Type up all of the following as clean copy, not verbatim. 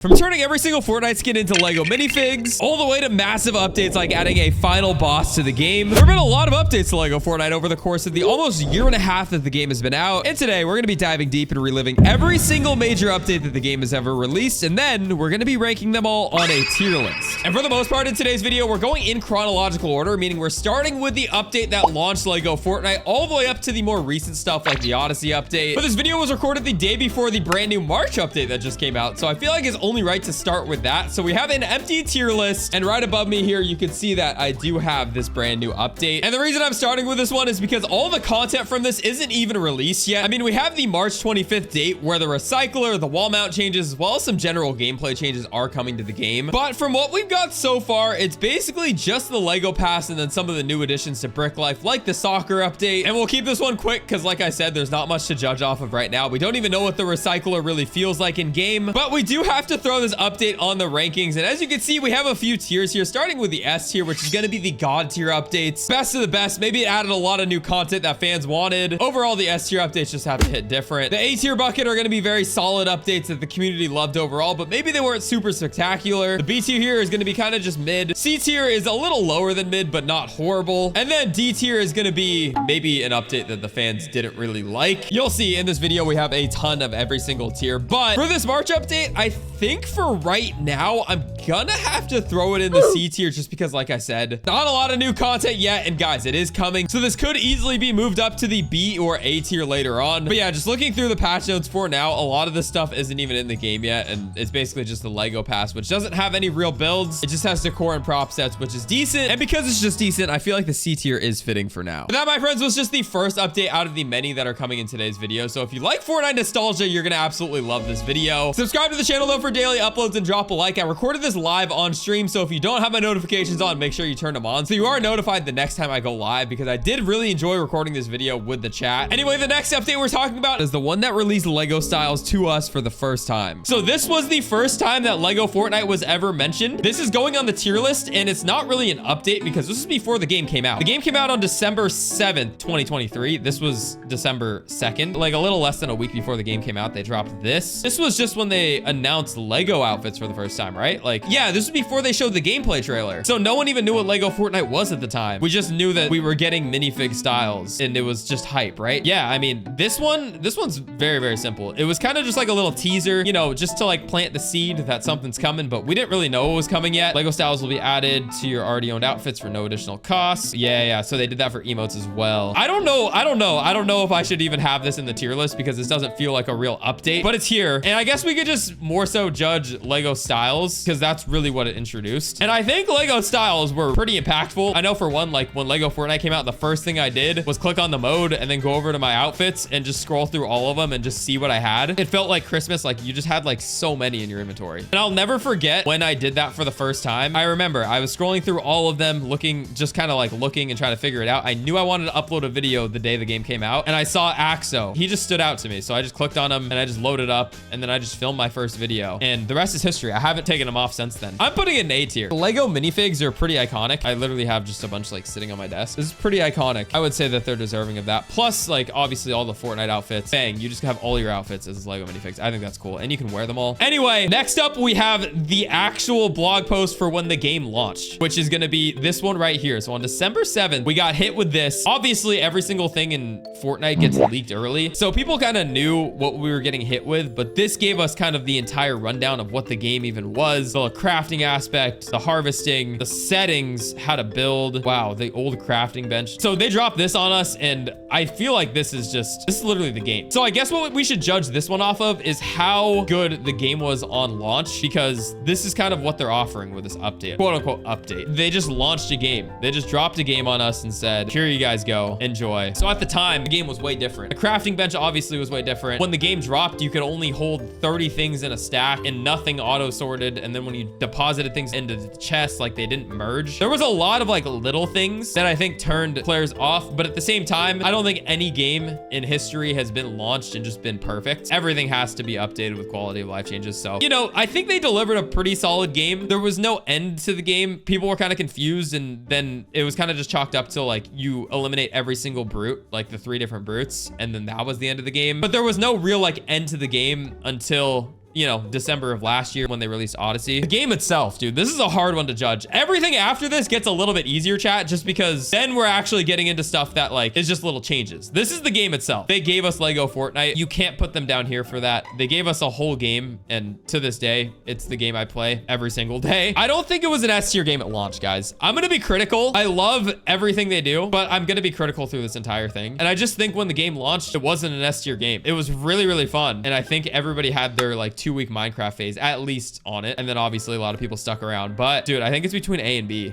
From turning every single Fortnite skin into Lego minifigs, all the way to massive updates like adding a final boss to the game, there have been a lot of updates to Lego Fortnite over the course of the almost year and a half that the game has been out. And today, we're going to be diving deep and reliving every single major update that the game has ever released, and then we're going to be ranking them all on a tier list. And for the most part in today's video, we're going in chronological order, meaning we're starting with the update that launched Lego Fortnite all the way up to the more recent stuff like the Odyssey update. But this video was recorded the day before the brand new March update that just came out, so I feel like it's only right to start with that. So we have an empty tier list, and right above me here you can see that I do have this brand new update. And the reason I'm starting with this one is because all the content from this isn't even released yet. I mean, we have the March 25th date where the recycler, the wall mount changes, as well as some general gameplay changes are coming to the game. But from what we've got so far, it's basically just the Lego Pass and then some of the new additions to Brick Life, like the soccer update. And we'll keep this one quick because, like I said, there's not much to judge off of right now. We don't even know what the recycler really feels like in game, but we do have to throw this update on the rankings. And as you can see, we have a few tiers here, starting with the S tier, which is going to be the God tier updates. Best of the best. Maybe it added a lot of new content that fans wanted. Overall, the S tier updates just have to hit different. The A tier bucket are going to be very solid updates that the community loved overall, but maybe they weren't super spectacular. The B tier here is going to be kind of just mid. C tier is a little lower than mid, but not horrible. And then D tier is going to be maybe an update that the fans didn't really like. You'll see in this video, we have a ton of every single tier, but for this March update, I think for right now, I'm gonna have to throw it in the C tier just because, like I said, not a lot of new content yet. And guys, it is coming, so this could easily be moved up to the B or A tier later on. But yeah, just looking through the patch notes for now, a lot of this stuff isn't even in the game yet, and it's basically just the Lego Pass, which doesn't have any real builds. It just has decor and prop sets, which is decent. And because it's just decent, I feel like the C tier is fitting for now. But that, my friends, was just the first update out of the many that are coming in today's video. So if you like Fortnite nostalgia, you're gonna absolutely love this video. Subscribe to the channel though for daily uploads and drop a like. I recorded this live on stream, so if you don't have my notifications on, make sure you turn them on so you are notified the next time I go live, because I did really enjoy recording this video with the chat. Anyway, the next update we're talking about is the one that released Lego styles to us for the first time. So this was the first time that Lego Fortnite was ever mentioned. This is going on the tier list, and it's not really an update because this is before the game came out. The game came out on December 7th, 2023. This was December 2nd, like a little less than a week before the game came out. They dropped this. This was just when they announced Lego outfits for the first time, right? Like, yeah, this was before they showed the gameplay trailer. So no one even knew what Lego Fortnite was at the time. We just knew that we were getting minifig styles and it was just hype, right? Yeah, I mean, this one's very, very simple. It was kind of just like a little teaser, you know, just to like plant the seed that something's coming, but we didn't really know what was coming yet. Lego styles will be added to your already owned outfits for no additional costs. Yeah. So they did that for emotes as well. I don't know if I should even have this in the tier list because this doesn't feel like a real update, but it's here. And I guess we could just more so judge Lego styles because that's really what it introduced. And I think Lego styles were pretty impactful. I know for one, like when Lego Fortnite came out, the first thing I did was click on the mode and then go over to my outfits and just scroll through all of them and just see what I had. It felt like Christmas, like you just had like so many in your inventory. And I'll never forget when I did that for the first time. I remember I was scrolling through all of them, looking, just kind of like looking and trying to figure it out. I knew I wanted to upload a video the day the game came out, and I saw Axo. He just stood out to me. So I just clicked on him and I just loaded up, and then I just filmed my first video, and the rest is history. I haven't taken him off since then. I'm putting it in A tier. The Lego minifigs are pretty iconic. I literally have just a bunch like sitting on my desk. This is pretty iconic. I would say that they're deserving of that. Plus, like, obviously all the Fortnite outfits. Bang, you just have all your outfits as Lego minifigs. I think that's cool, and you can wear them all. Anyway, next up we have the actual blog post for when the game launched, which is going to be this one right here. So on December 7th, we got hit with this. Obviously, every single thing in Fortnite gets leaked early, so people kind of knew what we were getting hit with, but this gave us kind of the entire rundown of what the game even was, the crafting aspect, the harvesting, the settings, how to build. Wow, the old crafting bench. So they dropped this on us, and I feel like this is literally the game. So I guess what we should judge this one off of is how good the game was on launch, because this is kind of what they're offering with this update, quote unquote update. They just launched a game. They just dropped a game on us and said, here you guys go, enjoy. So at the time, the game was way different. The crafting bench obviously was way different. When the game dropped, you could only hold 30 things in a stack and nothing auto sorted. And then when you deposited things into the chest, like they didn't merge. There was a lot of like little things that I think turned players off, but at the same time, I don't think any game in history has been launched and just been perfect. Everything has to be updated with quality of life changes. So, you know, I think they delivered a pretty solid game. There was no end to the game. People were kind of confused, and then it was kind of just chalked up to like you eliminate every single brute, like the 3 different brutes, and then that was the end of the game. But there was no real like end to the game until you know, December of last year when they released Odyssey. The game itself, dude, this is a hard one to judge. Everything after this gets a little bit easier, chat, just because then we're actually getting into stuff that like is just little changes. This is the game itself. They gave us Lego Fortnite. You can't put them down here for that. They gave us a whole game, and to this day, it's the game I play every single day. I don't think it was an S tier game at launch, guys. I'm gonna be critical. I love everything they do, but I'm gonna be critical through this entire thing. And I just think when the game launched, it wasn't an S tier game. It was really, really fun. And I think everybody had their like 2-week Minecraft phase at least on it. And then obviously a lot of people stuck around, but dude, I think it's between A and B.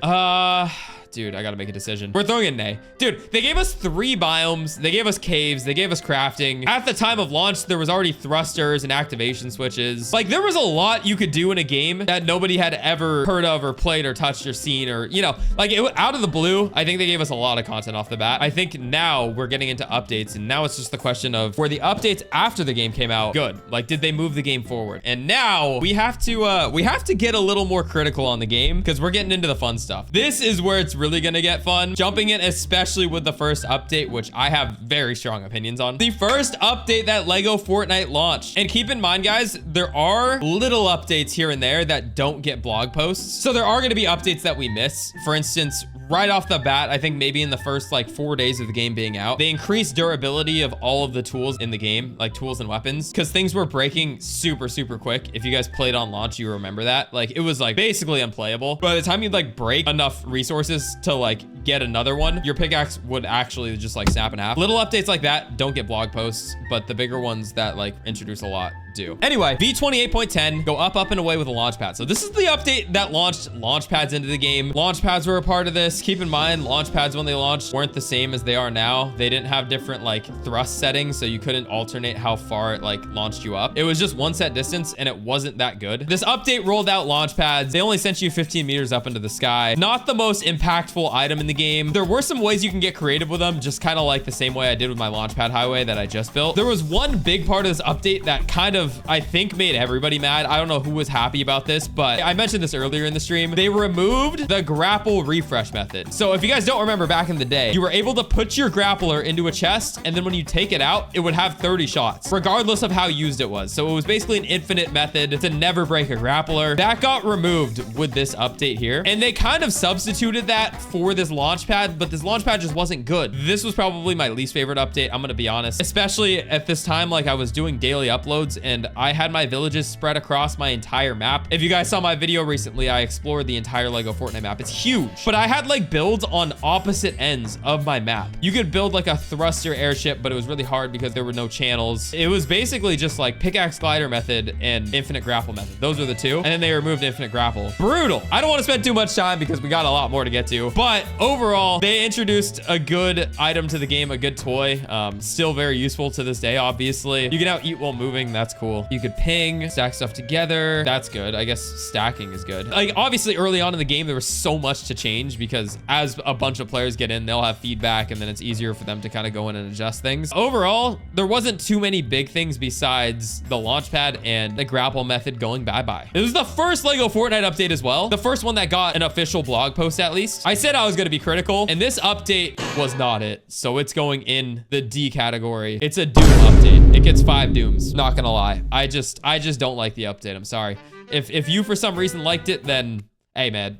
Dude, I gotta make a decision. We're throwing in an A. Dude, they gave us 3 biomes. They gave us caves. They gave us crafting. At the time of launch, there was already thrusters and activation switches. Like, there was a lot you could do in a game that nobody had ever heard of or played or touched or seen or, you know, like out of the blue, I think they gave us a lot of content off the bat. I think now we're getting into updates, and now it's just the question of were the updates after the game came out good? Like, did they move the game forward? And now we have to get a little more critical on the game because we're getting into the fun stuff. This is where it's really gonna get fun. Jumping in, especially with the first update, which I have very strong opinions on. The first update that Lego Fortnite launched. And keep in mind, guys, there are little updates here and there that don't get blog posts. So there are gonna be updates that we miss. For instance, right off the bat, I think maybe in the first like 4 days of the game being out, they increased durability of all of the tools in the game, like tools and weapons, because things were breaking super, super quick. If you guys played on launch, you remember that. Like, it was like basically unplayable. By the time you'd like break enough resources to like get another one, your pickaxe would actually just like snap in half. Little updates like that don't get blog posts, but the bigger ones that like introduce a lot do. Anyway, V28.10, go up and away with a Launchpad. So this is the update that launched Launchpads into the game. Launchpads were a part of this. Keep in mind, Launchpads when they launched weren't the same as they are now. They didn't have different like thrust settings, so you couldn't alternate how far it like launched you up. It was just one set distance, and it wasn't that good. This update rolled out Launchpads. They only sent you 15 meters up into the sky. Not the most impactful item in the game. There were some ways you can get creative with them, just kind of like the same way I did with my Launchpad highway that I just built. There was one big part of this update that kind of, I think, made everybody mad. I don't know who was happy about this, but I mentioned this earlier in the stream. They removed the grapple refresh method. So if you guys don't remember back in the day, you were able to put your grappler into a chest, and then when you take it out, it would have 30 shots, regardless of how used it was. So it was basically an infinite method to never break a grappler. That got removed with this update here, and they kind of substituted that for this Launchpad, but this Launchpad just wasn't good. This was probably my least favorite update, I'm gonna be honest, especially at this time. Like, I was doing daily uploads, and I had my villages spread across my entire map. If you guys saw my video recently, I explored the entire Lego Fortnite map. It's huge, but I had like builds on opposite ends of my map. You could build like a thruster airship, but it was really hard because there were no channels. It was basically just like pickaxe glider method and infinite grapple method. Those were the two. And then they removed infinite grapple. Brutal. I don't want to spend too much time because we got a lot more to get to, but overall, they introduced a good item to the game, a good toy. Still very useful to this day, obviously. You can now eat while moving. That's cool. You could ping, stack stuff together. That's good. I guess stacking is good. Like, obviously early on in the game, there was so much to change because as a bunch of players get in, they'll have feedback, and then it's easier for them to kind of go in and adjust things. Overall, there wasn't too many big things besides the Launchpad and the grapple method going bye-bye. It was the first Lego Fortnite update as well. The first one that got an official blog post, at least. I said I was going to be critical, and this update was not it. So it's going in the D category. It's a Doom update. It gets 5 Dooms. Not gonna lie. I just don't like the update. I'm sorry. If you for some reason liked it, then hey, man,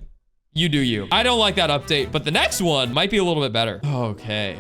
you do you. I don't like that update, but the next one might be a little bit better. Okay.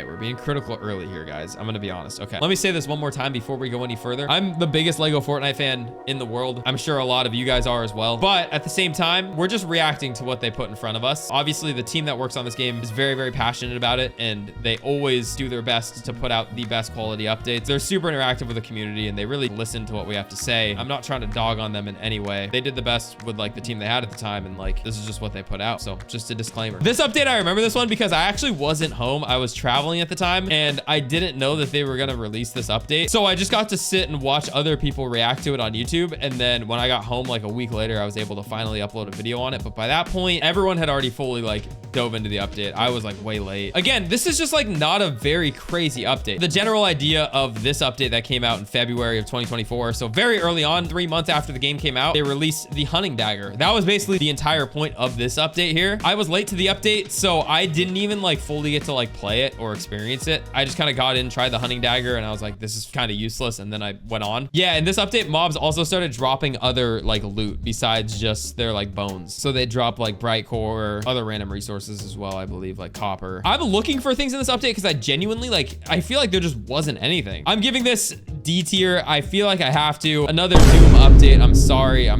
We're being critical early here, guys. I'm gonna be honest. Okay, let me say this one more time before we go any further. I'm the biggest Lego Fortnite fan in the world. I'm sure a lot of you guys are as well. But at the same time, we're just reacting to what they put in front of us. Obviously, the team that works on this game is very, very passionate about it, and they always do their best to put out the best quality updates. They're super interactive with the community, and they really listen to what we have to say. I'm not trying to dog on them in any way. They did the best with like the team they had at the time, and like this is just what they put out. So just a disclaimer. This update, I remember this one because I actually wasn't home. I was traveling at the time, and I didn't know that they were going to release this update. So I just got to sit and watch other people react to it on YouTube. And then when I got home like a week later, I was able to finally upload a video on it. But by that point, everyone had already fully like dove into the update. I was like way late. Again, this is just like not a very crazy update. The general idea of this update that came out in February of 2024, so very early on, 3 months after the game came out, they released the hunting dagger. That was basically the entire point of this update here. I was late to the update, so I didn't even like fully get to like play it or experience it. I just kind of got in, tried the hunting dagger, and I was like, this is kind of useless, and then I went on. Yeah, in this update, mobs also started dropping other like loot besides just their like bones. So they drop like bright core, other random resources as well, I believe, like copper. I'm looking for things in this update because I genuinely like, I feel like there just wasn't anything. I'm giving this D tier. I feel like I have to. Another Doom update. I'm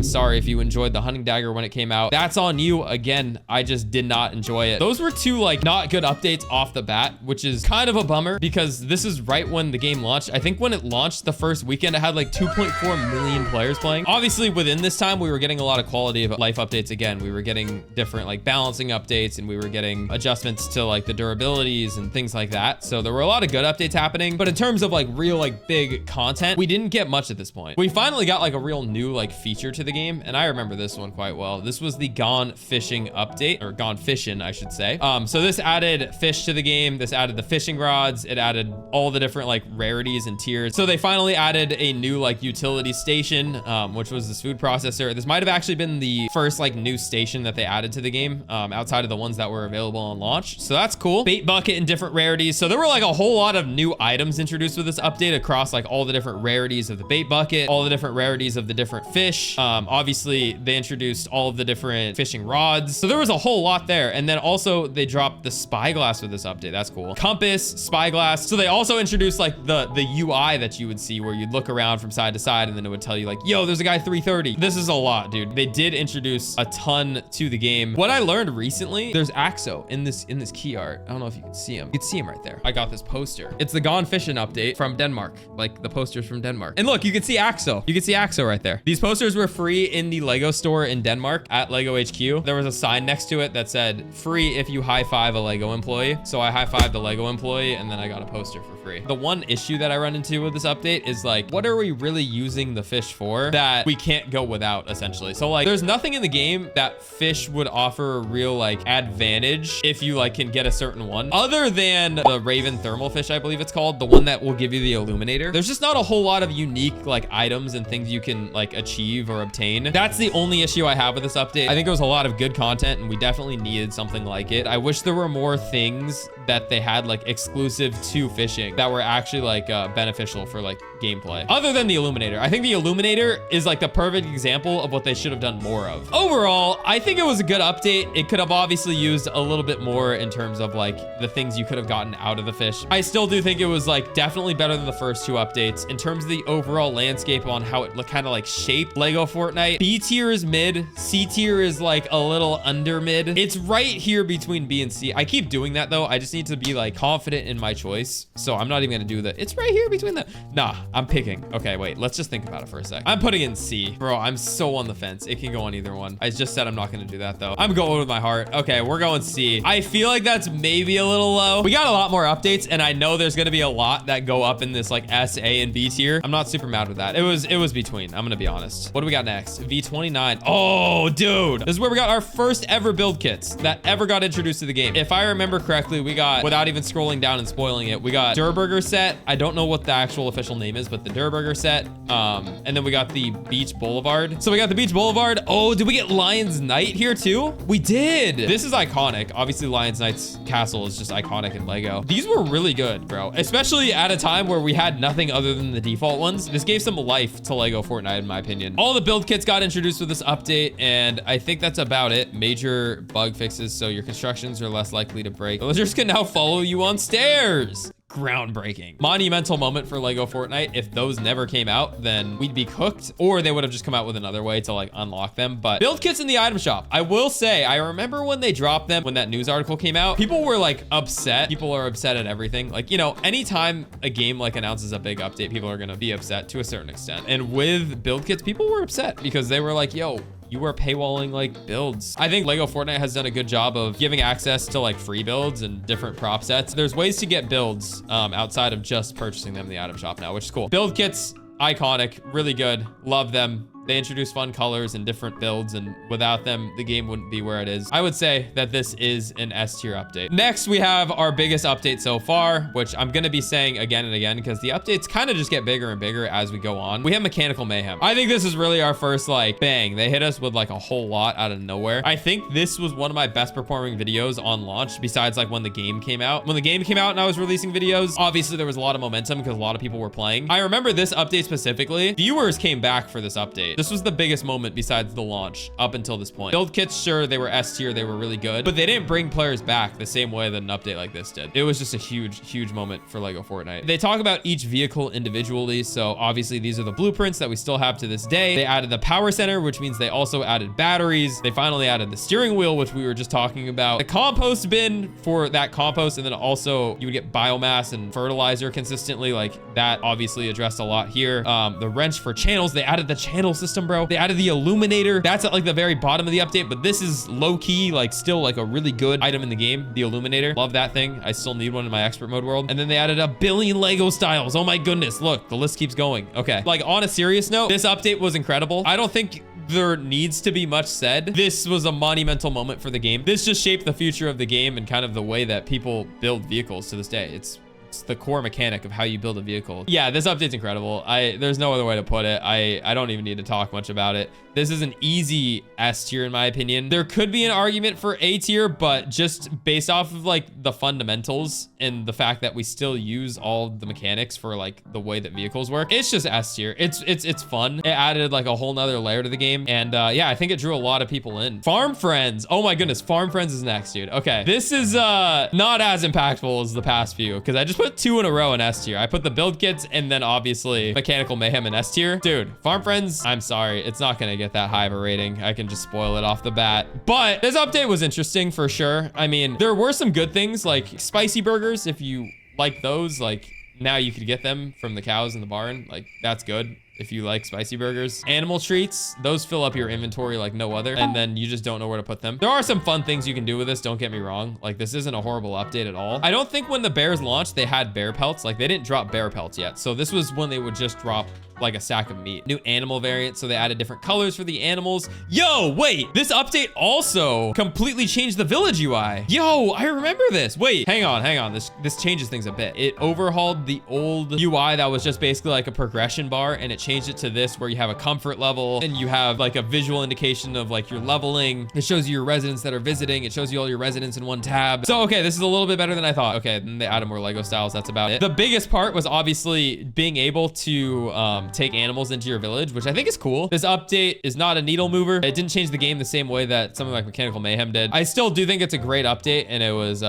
sorry if you enjoyed the hunting dagger when it came out. That's on you. Again, I just did not enjoy it. Those were two like not good updates off the bat, which is kind of a bummer because this is right when the game launched. I think when it launched the first weekend, it had like 2.4 million players playing. Obviously within this time, we were getting a lot of quality of life updates. Again, we were getting different like balancing updates, and we were getting adjustments to like the durabilities and things like that. So there were a lot of good updates happening, but in terms of like real like big content, we didn't get much at this point. We finally got like a real new like feature to the game, and I remember this one quite well. This was the Gone Fishing update, or Gone Fishing, I should say. So this added fish to the game. This added the fishing rods. It added all the different like rarities and tiers. So they finally added a new like utility station, which was this food processor. This might have actually been the first like new station that they added to the game, outside of the ones that were available on launch. So that's cool. Bait bucket and different rarities. So there were like a whole lot of new items introduced with this update across like all the different rarities of the bait bucket, all the different rarities of the different fish. Obviously they introduced all of the different fishing rods. So there was a whole lot there. And then also they dropped the spyglass with this update. That's cool. Compass, spyglass. So they also introduced like the UI that you would see where you'd look around from side to side, and then it would tell you like, yo, there's a guy 330. This is a lot, dude. They did introduce a ton to the game. What I learned recently, there's Axo in this key art. I don't know if you can see him. You can see him right there. I got this poster. It's the Gone Fishing update from Denmark. Like the posters from Denmark. And look, you can see Axo. You can see Axo right there. These posters were free in the Lego store in Denmark at Lego HQ. There was a sign next to it that said free if you high five a Lego employee. So I high fived the Lego employee, and then I got a poster for free. The one issue that I run into with this update is like, what are we really using the fish for that we can't go without, essentially? So like, there's nothing in the game that fish would offer a real like advantage if you like can get a certain one, other than the Raven thermal fish, I believe it's called, the one that will give you the illuminator. There's just not a whole lot of unique like items and things you can like achieve or obtain. That's the only issue I have with this update. I think it was a lot of good content, and we definitely needed something like it. I wish there were more things that they had like exclusive to fishing that were actually like beneficial for like gameplay, other than the illuminator. I think the illuminator is like the perfect example of what they should have done more of. Overall, I think it was a good update. It could have obviously used a little bit more in terms of like the things you could have gotten out of the fish. I still do think it was like definitely better than the first two updates in terms of the overall landscape on how it kind of like shaped Lego Fortnite. B tier is mid, C tier is like a little under mid. It's right here between B and C. I keep doing that though. I just need to be like confident in my choice. So I'm not even gonna do that. It's right here between the, nah, I'm picking. Okay, wait, let's just think about it for a sec. I'm putting in C. Bro, I'm so on the fence. It can go on either one. I just said I'm not gonna do that though. I'm going with my heart. Okay, we're going C. I feel like that's maybe a little low. We got a lot more updates, and I know there's gonna be a lot that go up in this like S, A, and B tier. I'm not super mad with that. It was between, I'm gonna be honest. What do we got next? V29. Oh, dude. This is where we got our first ever build kits that ever got introduced to the game. If I remember correctly, we got, without even scrolling down and spoiling it, we got Durburger set. I don't know what the actual official name is, but the Durburger set. And then we got the Beach Boulevard. So we got the Beach Boulevard. Oh, did we get Lion's Night here too? We did. This is iconic. Obviously, Lion's Knight's castle is just iconic in Lego. These were really good, bro. Especially at a time where we had nothing other than the default ones. This gave some life to Lego Fortnite, in my opinion. All the build kits got introduced with this update, and I think that's about it. Major bug fixes, so your constructions are less likely to break. Villagers can now follow you on stairs. Groundbreaking. Monumental moment for Lego Fortnite. If those never came out, then we'd be cooked, or they would have just come out with another way to like unlock them. But build kits in the item shop. I will say, I remember when they dropped them, when that news article came out, people were like upset. People are upset at everything. Like, you know, anytime a game like announces a big update, people are going to be upset to a certain extent. And with build kits, people were upset because they were like, yo, you were paywalling like builds. I think Lego Fortnite has done a good job of giving access to like free builds and different prop sets. There's ways to get builds outside of just purchasing them in the item shop now, which is cool. Build kits, iconic, really good. Love them. They introduced fun colors and different builds, and without them, the game wouldn't be where it is. I would say that this is an S tier update. Next, we have our biggest update so far, which I'm going to be saying again and again because the updates kind of just get bigger and bigger as we go on. We have Mechanical Mayhem. I think this is really our first, like, bang. They hit us with like a whole lot out of nowhere. I think this was one of my best performing videos on launch, besides like when the game came out. When the game came out and I was releasing videos, obviously there was a lot of momentum because a lot of people were playing. I remember this update specifically. Viewers came back for this update. This was the biggest moment besides the launch up until this point. Build kits, sure, they were S tier, they were really good, but they didn't bring players back the same way that an update like this did. It was just a huge moment for Lego Fortnite. They talk about each vehicle individually, so obviously these are the blueprints that we still have to this day. They added the power center, which means they also added batteries. They finally added the steering wheel, which we were just talking about. The compost bin for that compost, and then also you would get biomass and fertilizer consistently. Like that obviously addressed a lot here. The wrench for channels, they added the channel system, bro. They added the illuminator. That's at like the very bottom of the update, but this is low key, like still like a really good item in the game. The illuminator, love that thing. I still need one in my expert mode world. And then they added a billion Lego styles. Oh my goodness, look, the list keeps going. Okay, like on a serious note, this update was incredible. I don't think there needs to be much said. This was a monumental moment for the game. This just shaped the future of the game and kind of the way that people build vehicles to this day. It's the core mechanic of how you build a vehicle. Yeah, this update's incredible. There's no other way to put it. I don't even need to talk much about it. This is an easy S tier in my opinion. There could be an argument for A tier, but just based off of like the fundamentals and the fact that we still use all the mechanics for like the way that vehicles work, it's just S tier. It's fun. It added like a whole nother layer to the game. And yeah, I think it drew a lot of people in. Farm Friends. Oh my goodness. Farm Friends is next, dude. Okay. This is not as impactful as the past few because I just put 2 in a row in S tier. I put the build kits and then obviously Mechanical Mayhem in S tier. Dude, Farm Friends, I'm sorry. It's not going to get that high of a rating. I can just spoil it off the bat. But this update was interesting for sure. I mean, there were some good things like spicy burgers. If you like those, like now you could get them from the cows in the barn. Like that's good. If you like spicy burgers. Animal treats, those fill up your inventory like no other, and then you just don't know where to put them. There are some fun things you can do with this, don't get me wrong. Like this isn't a horrible update at all. I don't think when the bears launched, they had bear pelts. Like they didn't drop bear pelts yet. So this was when they would just drop like a sack of meat. New animal variant, so they added different colors for the animals. Yo, wait, this update also completely changed the village UI. Yo, I remember this. Wait, hang on. This changes things a bit. It overhauled the old UI that was just basically like a progression bar, and it changed it to this where you have a comfort level and you have like a visual indication of like your leveling. It shows you your residents that are visiting. It shows you all your residents in one tab. So, okay, this is a little bit better than I thought. Okay, then they added more Lego styles. That's about it. The biggest part was obviously being able to take animals into your village, which I think is cool. This update is not a needle mover. It didn't change the game the same way that something like Mechanical Mayhem did. I still do think it's a great update, and it was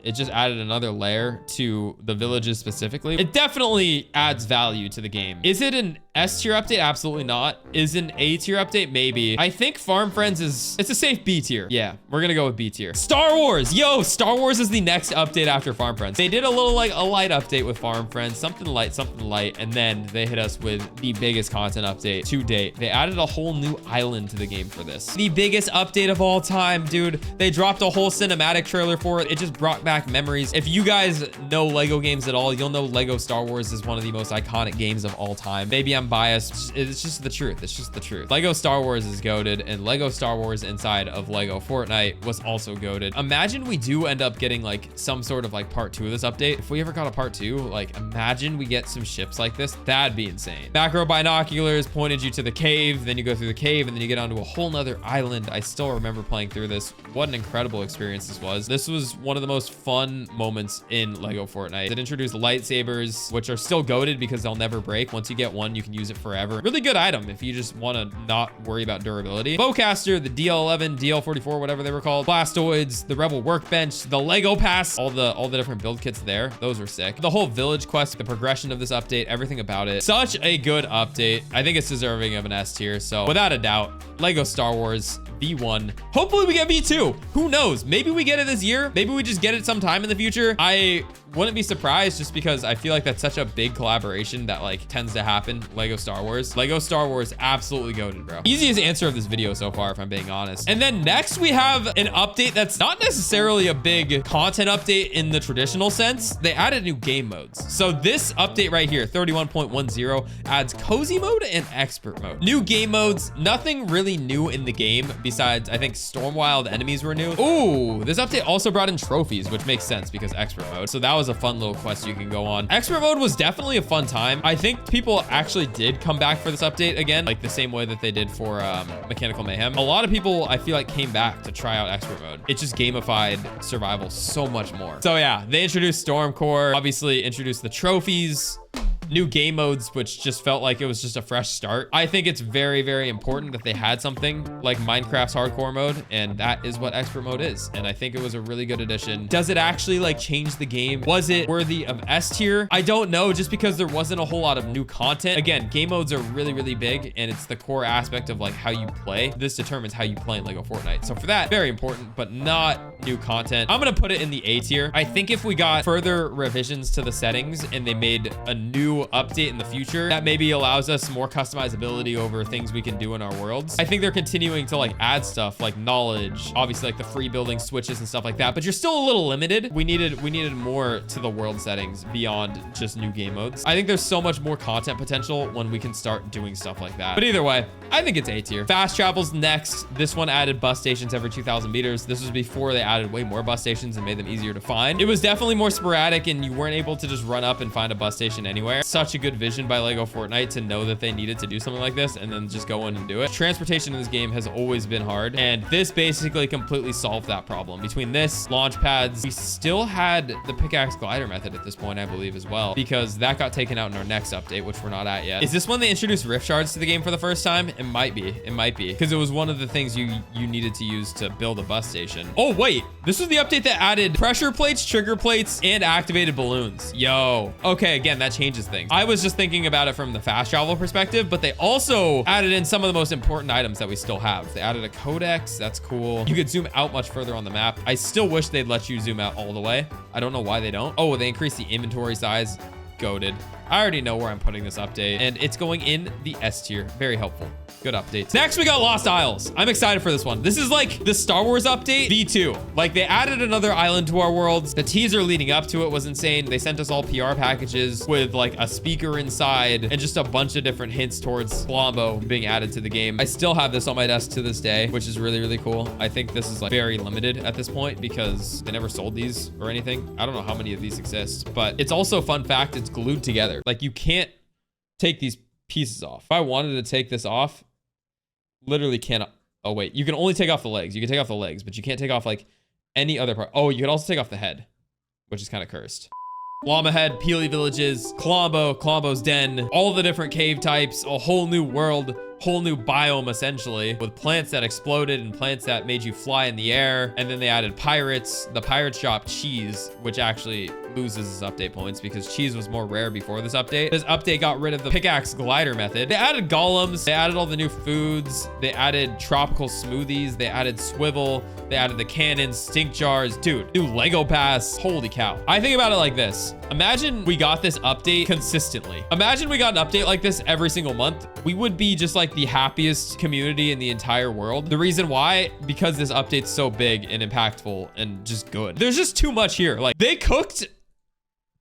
it just added another layer to the villages specifically. It definitely adds value to the game. Is it an S tier update? Absolutely not. Is an A tier update? Maybe. I think Farm Friends it's a safe B tier. Yeah, we're gonna go with B tier. Star Wars. Yo, Star Wars is the next update after Farm Friends. They did a little like a light update with Farm Friends, something light, and then they hit us with the biggest content update to date. They added a whole new island to the game for this. The biggest update of all time, dude. They dropped a whole cinematic trailer for it. It just brought back memories. If you guys know Lego games at all, you'll know Lego Star Wars is one of the most iconic games of all time. Maybe I'm biased. It's just the truth. It's just the truth. Lego Star Wars is goated, and Lego Star Wars inside of Lego Fortnite was also goated. Imagine we do end up getting like some sort of like part 2 of this update. If we ever got a part 2, like imagine we get some ships like this. That'd be insane. Macro binoculars pointed you to the cave, then you go through the cave, and then you get onto a whole nother island. I still remember playing through this. What an incredible experience this was. This was one of the most fun moments in Lego Fortnite. It introduced lightsabers, which are still goated because they'll never break. Once you get one, you can use it forever. Really good item if you just want to not worry about durability. Bowcaster, the DL11, DL44, whatever they were called. Blastoids, the Rebel Workbench, the Lego Pass, all the different build kits there. Those are sick. The whole village quest, the progression of this update, everything about it. Such a good update. I think it's deserving of an S tier. So without a doubt, Lego Star Wars, V1. Hopefully we get V2. Who knows? Maybe we get it this year. Maybe we just get it sometime in the future. I wouldn't be surprised just because I feel like that's such a big collaboration that like tends to happen. Lego Star Wars. Lego Star Wars absolutely goated, bro. Easiest answer of this video so far, if I'm being honest. And then next we have an update that's not necessarily a big content update in the traditional sense. They added new game modes. So this update right here, 31.10, adds cozy mode and expert mode. New game modes, nothing really new in the game besides I think Stormwild enemies were new. Ooh, this update also brought in trophies, which makes sense because expert mode. So that was a fun little quest you can go on. Expert mode was definitely a fun time. I think people actually did come back for this update again, like the same way that they did for Mechanical Mayhem. A lot of people I feel like came back to try out expert mode. It just gamified survival so much more. So yeah, they introduced Stormcore, obviously introduced the trophies, new game modes, which just felt like it was just a fresh start. I think it's very, very important that they had something like Minecraft's hardcore mode, and that is what expert mode is. And I think it was a really good addition. Does it actually like change the game? Was it worthy of S tier? I don't know, just because there wasn't a whole lot of new content. Again, game modes are really, really big, and it's the core aspect of like how you play. This determines how you play in Lego Fortnite. So for that, very important, but not new content. I'm gonna put it in the A tier. I think if we got further revisions to the settings and they made a new update in the future that maybe allows us more customizability over things we can do in our worlds. I think they're continuing to like add stuff like knowledge, obviously like the free building switches and stuff like that, but you're still a little limited. We needed more to the world settings beyond just new game modes. I think there's so much more content potential when we can start doing stuff like that. But either way, I think it's A tier. Fast travel's next. This one added bus stations every 2,000 meters. This was before they added way more bus stations and made them easier to find. It was definitely more sporadic and you weren't able to just run up and find a bus station anywhere. Such a good vision by Lego Fortnite to know that they needed to do something like this and then just go in and do it. Transportation in this game has always been hard, and this basically completely solved that problem. Between this, launch pads, we still had the pickaxe glider method at this point, I believe, as well, because that got taken out in our next update, which we're not at yet. Is this when they introduced rift shards to the game for the first time? It might be. It might be, because it was one of the things you needed to use to build a bus station. Oh, wait. This was the update that added pressure plates, trigger plates, and activated balloons. Yo. Okay, again, that changes things. I was just thinking about it from the fast travel perspective, but they also added in some of the most important items that we still have. They added a codex. That's cool. You could zoom out much further on the map. I still wish they'd let you zoom out all the way. I don't know why they don't. Oh, they increased the inventory size. Goated. I already know where I'm putting this update, and it's going in the S tier. Very helpful. Good updates. Next, we got Lost Isles. I'm excited for this one. This is like the Star Wars update V2. Like, they added another island to our worlds. The teaser leading up to it was insane. They sent us all PR packages with like a speaker inside and just a bunch of different hints towards Colombo being added to the game. I still have this on my desk to this day, which is really, really cool. I think this is like very limited at this point because they never sold these or anything. I don't know how many of these exist, but it's also, fun fact, it's glued together. Like, you can't take these pieces off. If I wanted to take this off, literally cannot. Oh, wait. You can only take off the legs. You can take off the legs, but you can't take off like any other part. Oh, you can also take off the head, which is kind of cursed. Llama Head, Peely Villages, Colombo's Den, all the different cave types, a whole new world, whole new biome essentially, with plants that exploded and plants that made you fly in the air. And then they added pirates, the pirate shop cheese, which actually loses its update points because cheese was more rare before this update. This update got rid of the pickaxe glider method. They added golems, they added all the new foods, they added tropical smoothies, they added swivel, they added the cannons, stink jars. Dude, new Lego pass. Holy cow. I think about it like this. Imagine we got this update consistently. Imagine we got an update like this every single month. We would be just like the happiest community in the entire world. The reason why, because this update's so big and impactful and just good. There's just too much here. Like, they cooked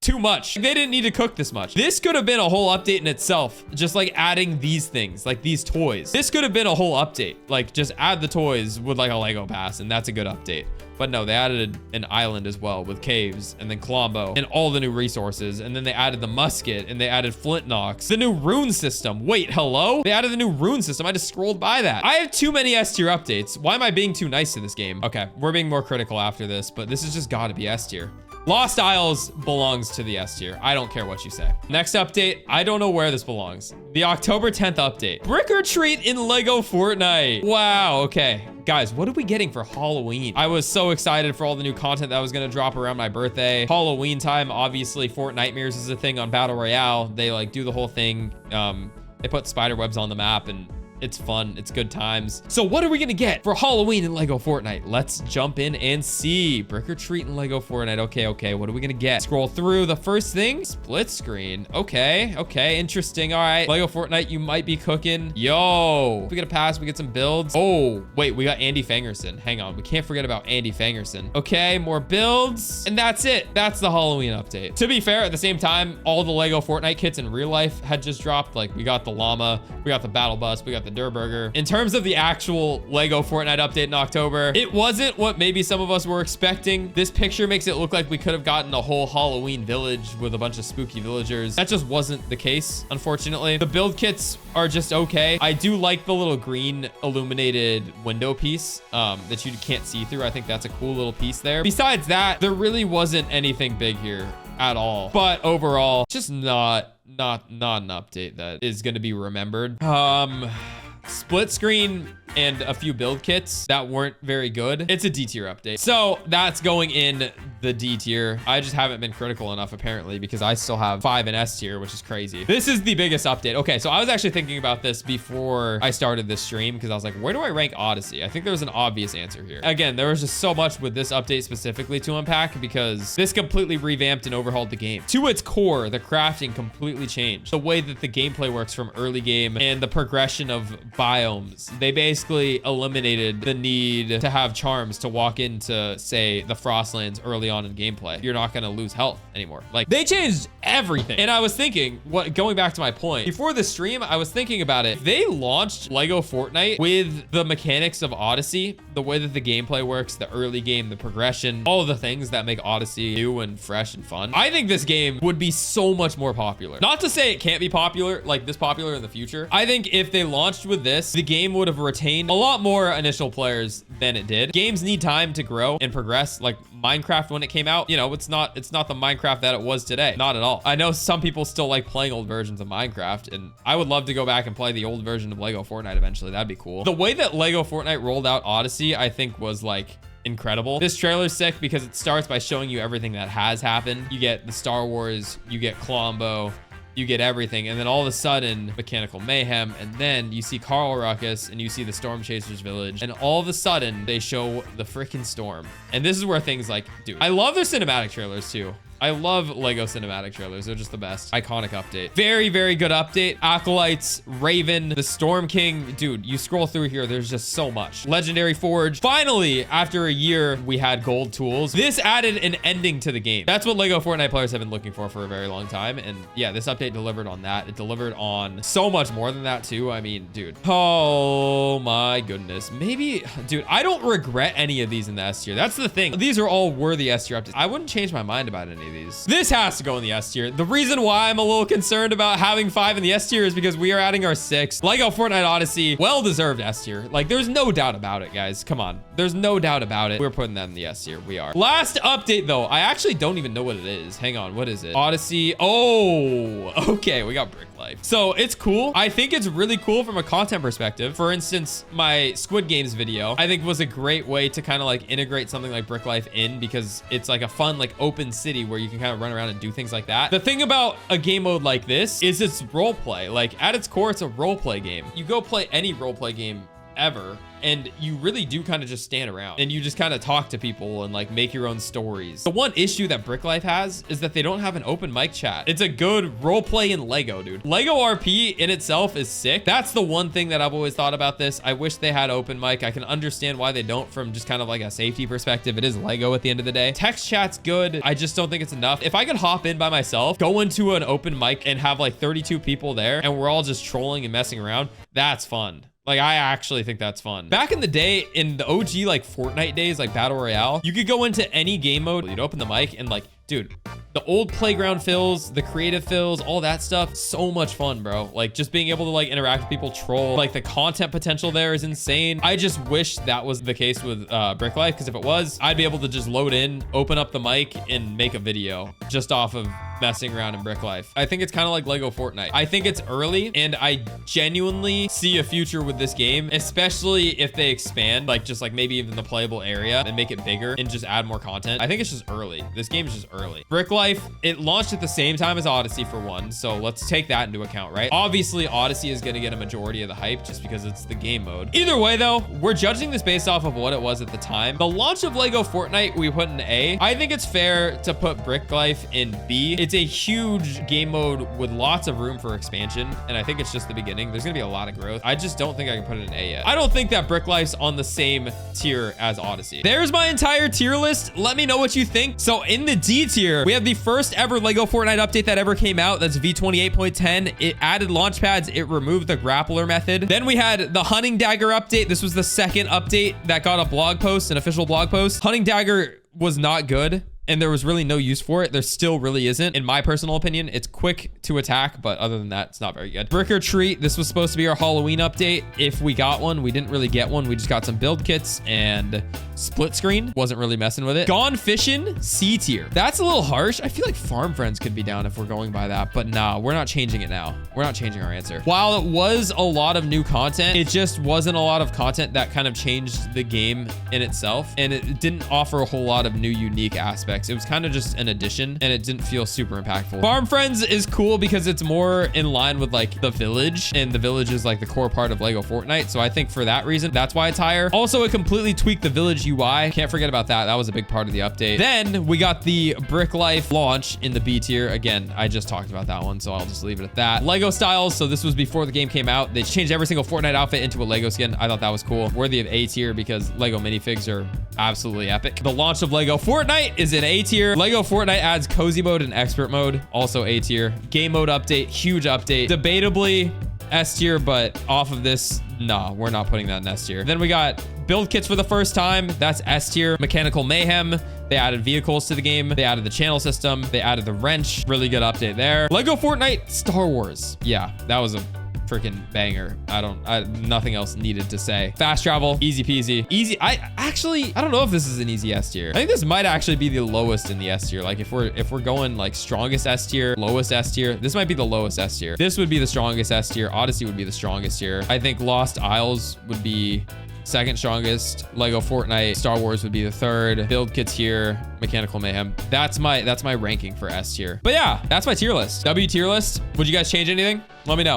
too much. They didn't need to cook this much. This could have been a whole update in itself. Just like adding these things, like these toys. This could have been a whole update. Like, just add the toys with like a Lego pass, and that's a good update. But no, they added an island as well with caves, and then Colombo and all the new resources. And then they added the musket, and they added flint knocks, the new rune system. Wait, hello? They added the new rune system. I just scrolled by that. I have too many S tier updates. Why am I being too nice to this game? Okay, we're being more critical after this, but this has just got to be S tier. Lost Isles belongs to the S tier. I don't care what you say. Next update, I don't know where this belongs. The October 10th update. Brick or treat in Lego Fortnite. Wow, okay. Guys, what are we getting for Halloween? I was so excited for all the new content that was gonna drop around my birthday. Halloween time, obviously, Fortnitemares is a thing on Battle Royale. They like do the whole thing. They put spider webs on the map, and It's fun. It's good times. So what are we gonna get for Halloween in Lego Fortnite? Let's jump in and see. Brick or treat in Lego Fortnite. Okay. What are we gonna get? Scroll through. The first thing, split screen. Okay. Interesting. All right. Lego Fortnite, you might be cooking. Yo, if we get a pass, we get some builds. Oh, wait, we got Andy Fangerson. Hang on. We can't forget about Andy Fangerson. Okay, more builds. And that's it. That's the Halloween update. To be fair, at the same time, all the Lego Fortnite kits in real life had just dropped. Like, we got the llama, we got the battle bus, we got the Durburger. In terms of the actual Lego Fortnite update in October, it wasn't what maybe some of us were expecting. This picture makes it look like we could have gotten a whole Halloween village with a bunch of spooky villagers. That just wasn't the case, unfortunately. The build kits are just okay. I do like the little green illuminated window piece that you can't see through. I think that's a cool little piece there. Besides that, there really wasn't anything big here at all. But overall, just not an update that is going to be remembered. Split screen and a few build kits that weren't very good. It's a D tier update. So that's going in the D tier. I just haven't been critical enough apparently because I still have 5 in S tier, which is crazy. This is the biggest update. Okay, so I was actually thinking about this before I started this stream because I was like, where do I rank Odyssey? I think there's an obvious answer here. Again, there was just so much with this update specifically to unpack because this completely revamped and overhauled the game. To its core, the crafting completely changed. The way that the gameplay works from early game and the progression of biomes. They basically eliminated the need to have charms to walk into, say, the Frostlands early on in gameplay. You're not going to lose health anymore. Like, they changed everything. And I was thinking, going back to my point, before the stream, I was thinking about it. They launched Lego Fortnite with the mechanics of Odyssey, the way that the gameplay works, the early game, the progression, all of the things that make Odyssey new and fresh and fun. I think this game would be so much more popular. Not to say it can't be popular, like this popular in the future. I think if they launched with this, the game would have retained a lot more initial players than it did. Games need time to grow and progress. Like Minecraft, when it came out, you know, it's not the Minecraft that it was today. Not at all. I know some people still like playing old versions of Minecraft, and I would love to go back and play the old version of Lego Fortnite eventually. That'd be cool. The way that Lego Fortnite rolled out Odyssey, I think was like incredible. This trailer's sick because it starts by showing you everything that has happened. You get the Star Wars, you get Colombo, you get everything, and then all of a sudden mechanical mayhem, and then you see Carl Ruckus and you see the Storm Chasers village, and all of a sudden they show the freaking storm. And this is where things like, dude, I love their cinematic trailers too. I love Lego cinematic trailers. They're just the best. Iconic update. Very, very good update. Acolytes, Raven, the Storm King. Dude, you scroll through here, there's just so much. Legendary Forge. Finally, after a year, we had gold tools. This added an ending to the game. That's what Lego Fortnite players have been looking for a very long time. And yeah, this update delivered on that. It delivered on so much more than that too. I mean, dude. Oh my goodness. Maybe, dude, I don't regret any of these in the S tier. That's the thing. These are all worthy S tier updates. I wouldn't change my mind about any of these. This has to go in the S tier. The reason why I'm a little concerned about having 5 in the S tier is because we are adding our 6. Lego Fortnite Odyssey, well-deserved S tier. Like, there's no doubt about it, guys. Come on. There's no doubt about it. We're putting that in the S tier. We are. Last update, though. I actually don't even know what it is. Hang on. What is it? Odyssey. Oh, okay. We got Brick Life. So it's cool. I think it's really cool from a content perspective. For instance, my Squid Games video, I think was a great way to kind of like integrate something like Brick Life in, because it's like a fun, like open city where you can kind of run around and do things like that. The thing about a game mode like this is it's role play. Like at its core, it's a role play game. You go play any role play game ever, and you really do kind of just stand around and you just kind of talk to people and like make your own stories. The one issue that Brick Life has is that they don't have an open mic chat. It's a good role play in Lego, dude. Lego RP in itself is sick. That's the one thing that I've always thought about this. I wish they had open mic. I can understand why they don't from just kind of like a safety perspective. It is Lego at the end of the day. Text chat's good. I just don't think it's enough. If I could hop in by myself, go into an open mic and have like 32 people there and we're all just trolling and messing around, that's fun. Like, I actually think that's fun. Back in the day, in the OG, like, Fortnite days, like, Battle Royale, you could go into any game mode, you'd open the mic, and, like, dude, the old playground fills, the creative fills, all that stuff, so much fun, bro. Like, just being able to, like, interact with people, troll, like, the content potential there is insane. I just wish that was the case with Brick Life, because if it was, I'd be able to just load in, open up the mic, and make a video just off of messing around in Brick Life. I think it's kind of like Lego Fortnite. I think it's early, and I genuinely see a future with this game, especially if they expand, like just like maybe even the playable area and make it bigger and just add more content. I think it's just early. This game is just early. Brick Life, it launched at the same time as Odyssey for one, so let's take that into account, right? Obviously, Odyssey is going to get a majority of the hype just because it's the game mode. Either way, though, we're judging this based off of what it was at the time. The launch of Lego Fortnite, we put in A. I think it's fair to put Brick Life in B. It's a huge game mode with lots of room for expansion, and I think it's just the beginning. There's gonna be a lot of growth. I just don't think I can put it in A yet. I don't think that Brick Life's on the same tier as Odyssey. There's my entire tier list. Let me know what you think. So in the D tier, we have the first ever Lego Fortnite update that ever came out. That's V28.10. It added launch pads. It removed the grappler method. Then we had the hunting dagger update. This was the second update that got a blog post, an official blog post. Hunting dagger was not good, and there was really no use for it. There still really isn't, in my personal opinion. It's quick to attack, but other than that, it's not very good. Brick or treat. This was supposed to be our Halloween update. If we got one, we didn't really get one. We just got some build kits and split screen. Wasn't really messing with it. Gone fishing, C tier. That's a little harsh. I feel like Farm Friends could be down if we're going by that, but nah, we're not changing it now. We're not changing our answer. While it was a lot of new content, it just wasn't a lot of content that kind of changed the game in itself, and it didn't offer a whole lot of new unique aspects. It was kind of just an addition, and it didn't feel super impactful. Farm Friends is cool because it's more in line with like the village, and the village is like the core part of Lego Fortnite. So I think for that reason, that's why it's higher. Also, it completely tweaked the village UI. Can't forget about that. That was a big part of the update. Then we got the Brick Life launch in the B tier. Again, I just talked about that one, so I'll just leave it at that. Lego styles. So this was before the game came out. They changed every single Fortnite outfit into a Lego skin. I thought that was cool. Worthy of A tier because Lego minifigs are absolutely epic. The launch of Lego Fortnite is in A tier. Lego Fortnite adds cozy mode and expert mode. Also A tier. Game mode update. Huge update. Debatably S tier, but off of this, nah, we're not putting that in S tier. Then we got build kits for the first time. That's S tier. Mechanical Mayhem. They added vehicles to the game. They added the channel system. They added the wrench. Really good update there. Lego Fortnite Star Wars. Yeah, that was a freaking banger. Nothing else needed to say. Fast travel, easy peasy. Easy. I don't know if this is an easy S tier. I think this might actually be the lowest in the S tier. Like if we're going like strongest S tier, lowest S tier, this might be the lowest S tier. This would be the strongest S tier. Odyssey would be the strongest tier. I think Lost Isles would be second strongest. Lego Fortnite Star Wars would be the third. Build kits here. Mechanical Mayhem. That's my ranking for S tier. But yeah, that's my tier list. W tier list. Would you guys change anything? Let me know.